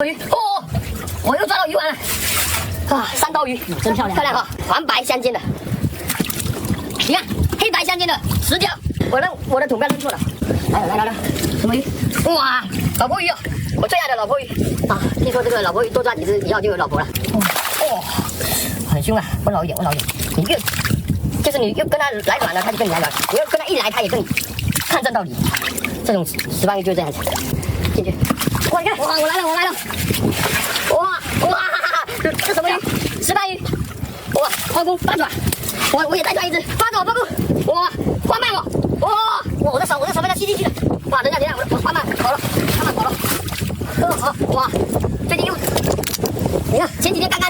鱼哦，我又抓到鱼丸了啊！三刀鱼，真漂亮，漂亮哈，黄白相间的。你看，黑白相间的10条，我的桶标扔错了。来，什么鱼？哇，老婆鱼哦，我最爱的老婆鱼啊！听说这个老婆鱼多抓几只以后就有老婆了。哦，很凶啊，温柔一点。你越跟他来软了，他就跟你来软；你要跟他一来，他也跟你抗战到底。这种石斑鱼就是这样子，进去。哇，你看，哇，我来了！哇，这什么鱼？石斑鱼。哇，花公八爪，我也再抓一只，八爪，哇，花鳗哦，哇，我的手被它吸进去了。哇，等一下，我花鳗跑了。好，哇，最近又，你看前几天刚刚